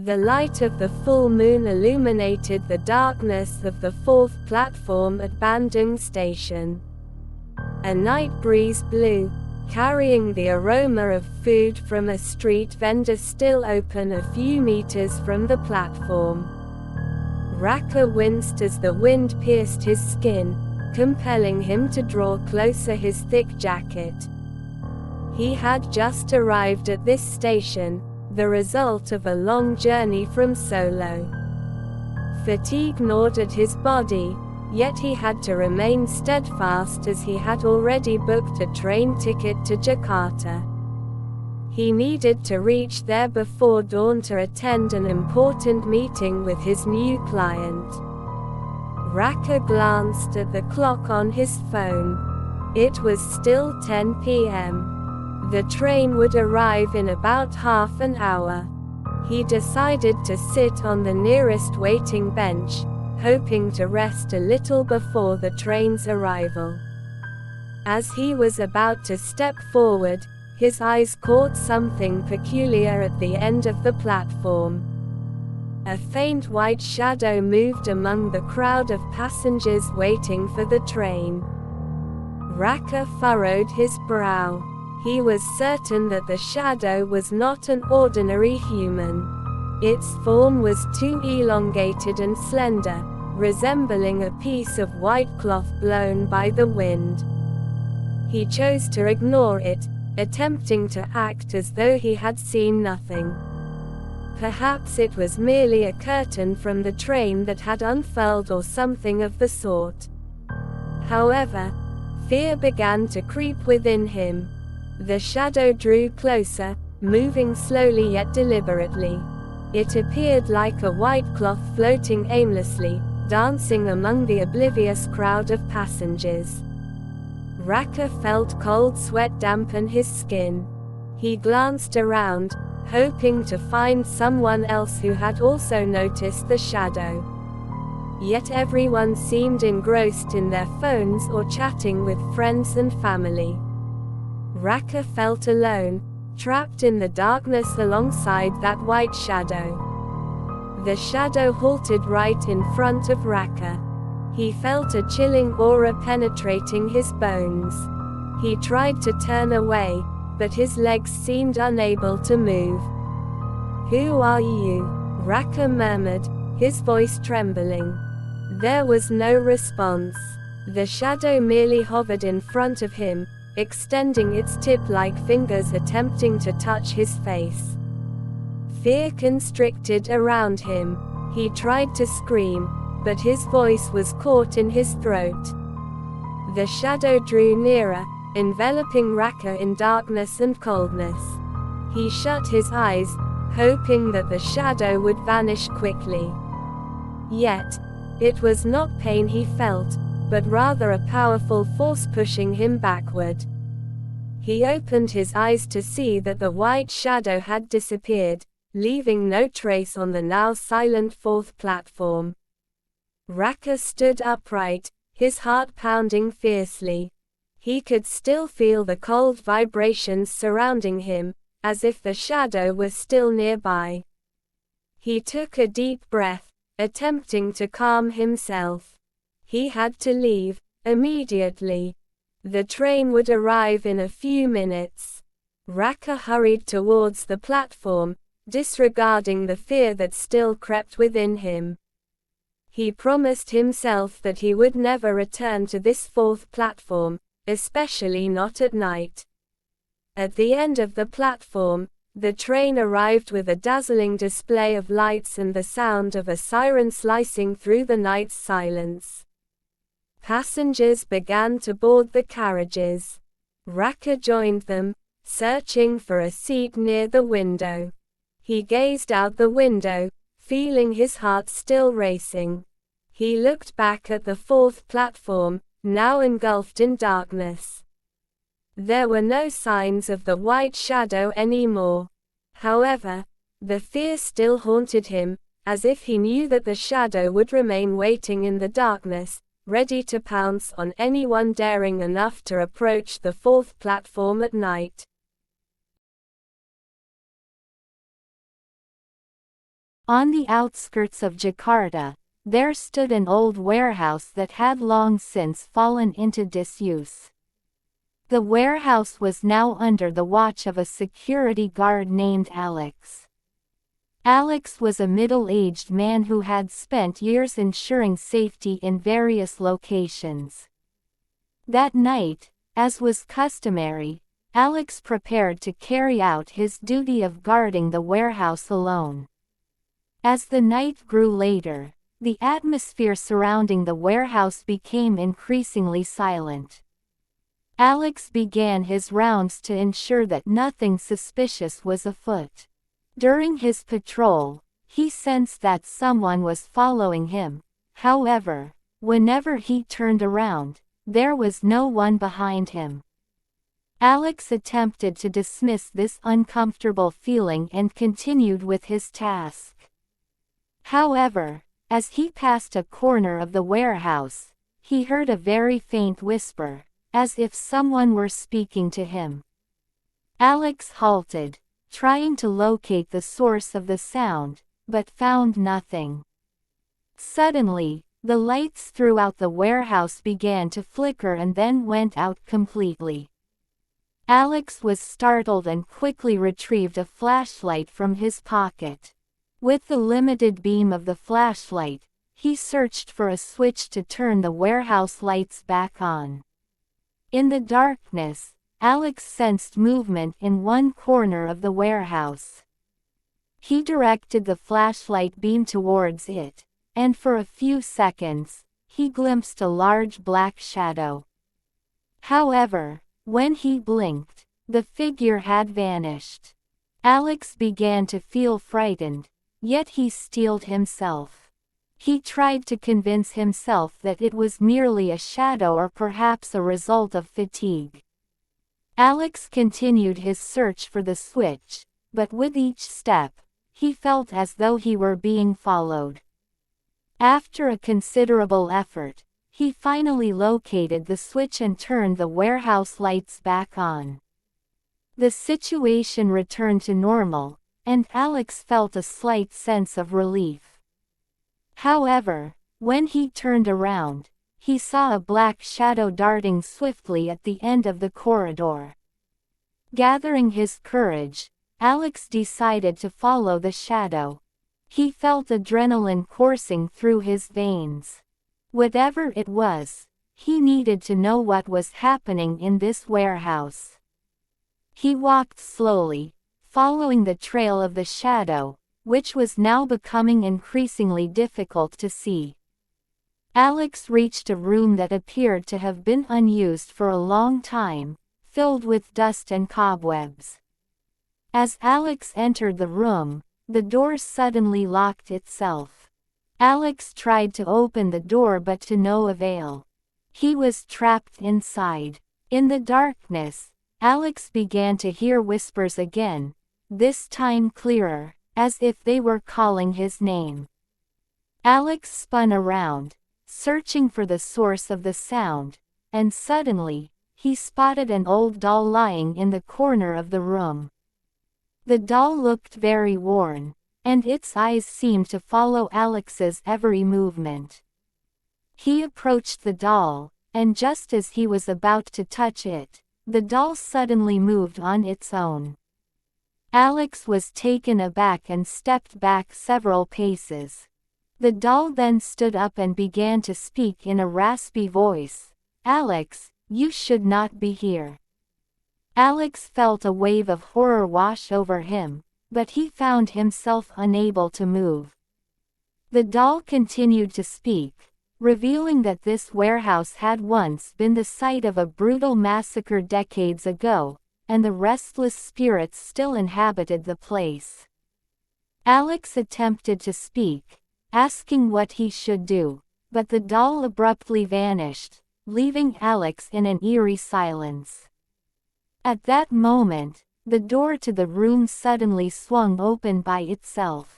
The light of the full moon illuminated the darkness of the fourth platform at Bandung Station. A night breeze blew, carrying the aroma of food from a street vendor still open a few meters from the platform. Raka winced as the wind pierced his skin, compelling him to draw closer his thick jacket. He had just arrived at this station, the result of a long journey from Solo. Fatigue gnawed at his body, yet he had to remain steadfast as he had already booked a train ticket to Jakarta. He needed to reach there before dawn to attend an important meeting with his new client. Raka glanced at the clock on his phone. It was still 10 p.m. The train would arrive in about half an hour. He decided to sit on the nearest waiting bench, hoping to rest a little before the train's arrival. As he was about to step forward, his eyes caught something peculiar at the end of the platform. A faint white shadow moved among the crowd of passengers waiting for the train. Raka furrowed his brow. He was certain that the shadow was not an ordinary human. Its form was too elongated and slender, resembling a piece of white cloth blown by the wind. He chose to ignore it, attempting to act as though he had seen nothing. Perhaps it was merely a curtain from the train that had unfurled or something of the sort. However, fear began to creep within him. The shadow drew closer, moving slowly yet deliberately. It appeared like a white cloth floating aimlessly, dancing among the oblivious crowd of passengers. Raka felt cold sweat dampen his skin. He glanced around, hoping to find someone else who had also noticed the shadow. Yet everyone seemed engrossed in their phones or chatting with friends and family. Raka felt alone, trapped in the darkness alongside that white shadow. The shadow halted right in front of Raka. He felt a chilling aura penetrating his bones. He tried to turn away, but his legs seemed unable to move. "Who are you?" Raka murmured, his voice trembling. There was no response. The shadow merely hovered in front of him, extending its tip-like fingers attempting to touch his face. Fear constricted around him. He tried to scream, but his voice was caught in his throat. The shadow drew nearer, enveloping Raka in darkness and coldness. He shut his eyes, hoping that the shadow would vanish quickly. Yet, it was not pain he felt, but rather a powerful force pushing him backward. He opened his eyes to see that the white shadow had disappeared, leaving no trace on the now silent fourth platform. Raka stood upright, his heart pounding fiercely. He could still feel the cold vibrations surrounding him, as if the shadow were still nearby. He took a deep breath, attempting to calm himself. He had to leave, immediately. The train would arrive in a few minutes. Raka hurried towards the platform, disregarding the fear that still crept within him. He promised himself that he would never return to this fourth platform, especially not at night. At the end of the platform, the train arrived with a dazzling display of lights and the sound of a siren slicing through the night's silence. Passengers began to board the carriages. Raka joined them, searching for a seat near the window. He gazed out the window, feeling his heart still racing. He looked back at the fourth platform, now engulfed in darkness. There were no signs of the white shadow anymore. However, the fear still haunted him, as if he knew that the shadow would remain waiting in the darkness, ready to pounce on anyone daring enough to approach the fourth platform at night. On the outskirts of Jakarta, there stood an old warehouse that had long since fallen into disuse. The warehouse was now under the watch of a security guard named Alex. Alex was a middle-aged man who had spent years ensuring safety in various locations. That night, as was customary, Alex prepared to carry out his duty of guarding the warehouse alone. As the night grew later, the atmosphere surrounding the warehouse became increasingly silent. Alex began his rounds to ensure that nothing suspicious was afoot. During his patrol, he sensed that someone was following him. However, whenever he turned around, there was no one behind him. Alex attempted to dismiss this uncomfortable feeling and continued with his task. However, as he passed a corner of the warehouse, he heard a very faint whisper, as if someone were speaking to him. Alex halted, trying to locate the source of the sound, but found nothing. Suddenly, the lights throughout the warehouse began to flicker and then went out completely. Alex was startled and quickly retrieved a flashlight from his pocket. With the limited beam of the flashlight, he searched for a switch to turn the warehouse lights back on. In the darkness, Alex sensed movement in one corner of the warehouse. He directed the flashlight beam towards it, and for a few seconds, he glimpsed a large black shadow. However, when he blinked, the figure had vanished. Alex began to feel frightened, yet he steeled himself. He tried to convince himself that it was merely a shadow or perhaps a result of fatigue. Alex continued his search for the switch, but with each step, he felt as though he were being followed. After a considerable effort, he finally located the switch and turned the warehouse lights back on. The situation returned to normal, and Alex felt a slight sense of relief. However, when he turned around, he saw a black shadow darting swiftly at the end of the corridor. Gathering his courage, Alex decided to follow the shadow. He felt adrenaline coursing through his veins. Whatever it was, he needed to know what was happening in this warehouse. He walked slowly, following the trail of the shadow, which was now becoming increasingly difficult to see. Alex reached a room that appeared to have been unused for a long time, filled with dust and cobwebs. As Alex entered the room, the door suddenly locked itself. Alex tried to open the door but to no avail. He was trapped inside. In the darkness, Alex began to hear whispers again, this time clearer, as if they were calling his name. Alex spun around, searching for the source of the sound, and suddenly, he spotted an old doll lying in the corner of the room. The doll looked very worn, and its eyes seemed to follow Alex's every movement. He approached the doll, and just as he was about to touch it, the doll suddenly moved on its own. Alex was taken aback and stepped back several paces. The doll then stood up and began to speak in a raspy voice. "Alex, you should not be here." Alex felt a wave of horror wash over him, but he found himself unable to move. The doll continued to speak, revealing that this warehouse had once been the site of a brutal massacre decades ago, and the restless spirits still inhabited the place. Alex attempted to speak, asking what he should do, but the doll abruptly vanished, leaving Alex in an eerie silence. At that moment, the door to the room suddenly swung open by itself.